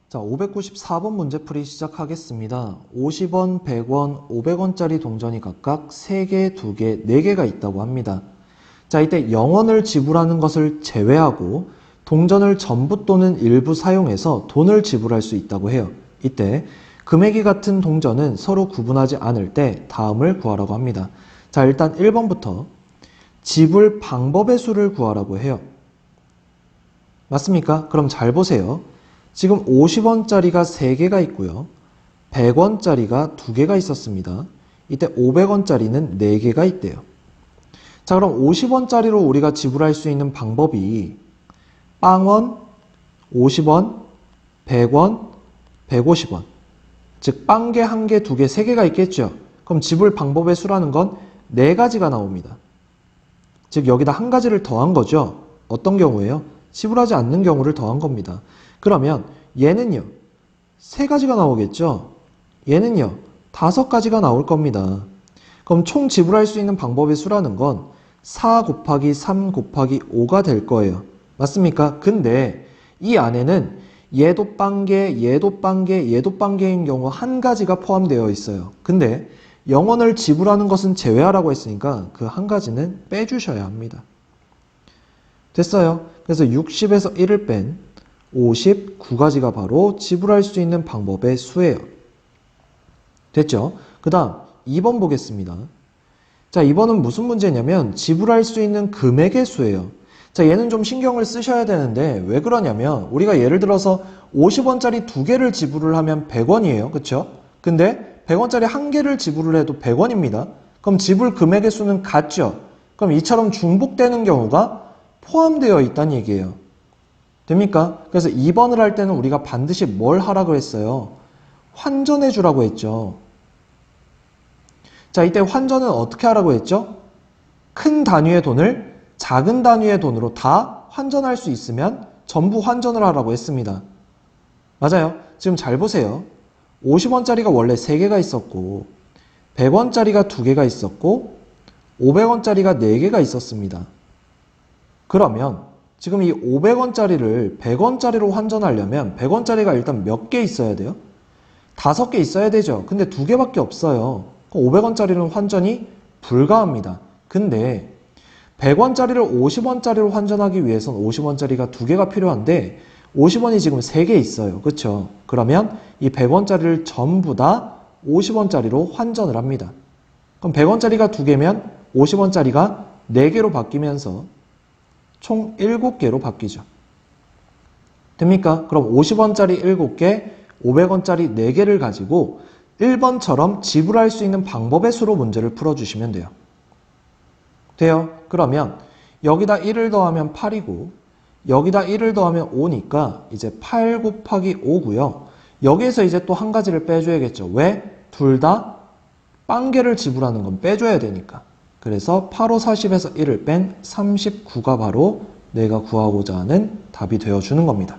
자, 594번 문제풀이 시작하겠습니다. 50원, 100원, 500원짜리 동전이 각각 3개, 2개, 4개가 있다고 합니다. 자, 이때 0원을 지불하는 것을 제외하고 동전을 전부 또는 일부 사용해서 돈을 지불할 수 있다고 해요. 이때 금액이 같은 동전은 서로 구분하지 않을 때 다음을 구하라고 합니다. 자, 일단 1번부터 지불 방법의 수를 구하라고 해요. 맞습니까? 그럼 잘 보세요. 지금 50원짜리가 3개가 있고요. 100원짜리가 2개가 있었습니다. 이때 500원짜리는 4개가 있대요. 자, 그럼 50원짜리로 우리가 지불할 수 있는 방법이 빵원, 50원, 100원, 150원. 즉 빵개, 1개, 2개, 3개가 있겠죠. 그럼 지불 방법의 수라는 건 4가지가 나옵니다. 즉 여기다 1가지를 더한 거죠. 어떤 경우에요? 지불하지 않는 경우를 더한 겁니다. 그러면 얘는요, 3가지가 나오겠죠? 얘는요, 5가지가 나올 겁니다. 그럼 총 지불할 수 있는 방법의 수라는 건 4 곱하기 3 곱하기 5가 될 거예요. 맞습니까? 근데 이 안에는 얘도 빵개, 얘도 빵개, 얘도 빵개인 경우 1가지가 포함되어 있어요. 근데 0원을 지불하는 것은 제외하라고 했으니까 그 1가지는 빼주셔야 합니다. 됐어요. 그래서 60에서 1을 뺀 59가지가 바로 지불할 수 있는 방법의 수예요. 됐죠? 그 다음 2번 보겠습니다. 자, 2번은 무슨 문제냐면 지불할 수 있는 금액의 수예요. 자, 얘는 좀 신경을 쓰셔야 되는데 왜 그러냐면 우리가 예를 들어서 50원짜리 2개를 지불을 하면 100원이에요. 그쵸? 근데 100원짜리 1개를 지불을 해도 100원입니다. 그럼 지불 금액의 수는 같죠? 그럼 이처럼 중복되는 경우가 포함되어 있다는 얘기예요. 됩니까? 그래서 2번을 할 때는 우리가 반드시 뭘 하라고 했어요? 환전해 주라고 했죠. 자, 이때 환전은 어떻게 하라고 했죠? 큰 단위의 돈을 작은 단위의 돈으로 다 환전할 수 있으면 전부 환전을 하라고 했습니다. 맞아요. 지금 잘 보세요. 50원짜리가 원래 3개가 있었고 100원짜리가 2개가 있었고 500원짜리가 4개가 있었습니다. 그러면 지금 이 500원짜리를 100원짜리로 환전하려면 100원짜리가 일단 몇 개 있어야 돼요? 5개 있어야 되죠. 근데 2개밖에 없어요. 500원짜리는 환전이 불가합니다. 근데 100원짜리를 50원짜리로 환전하기 위해서는 50원짜리가 2개가 필요한데 50원이 지금 3개 있어요. 그렇죠? 그러면 이 100원짜리를 전부 다 50원짜리로 환전을 합니다. 그럼 100원짜리가 2개면 50원짜리가 4개로 바뀌면서 총 7개로 바뀌죠. 됩니까? 그럼 50원짜리 7개, 500원짜리 4개를 가지고 1번처럼 지불할 수 있는 방법의 수로 문제를 풀어주시면 돼요. 돼요? 그러면 여기다 1을 더하면 8이고 여기다 1을 더하면 5니까 이제 8 곱하기 5고요. 여기에서 이제 또 1가지를 빼줘야겠죠. 왜? 둘 다 빵개를 지불하는 건 빼줘야 되니까. 그래서 8, 5, 40에서 1을 뺀 39가 바로 내가 구하고자 하는 답이 되어주는 겁니다.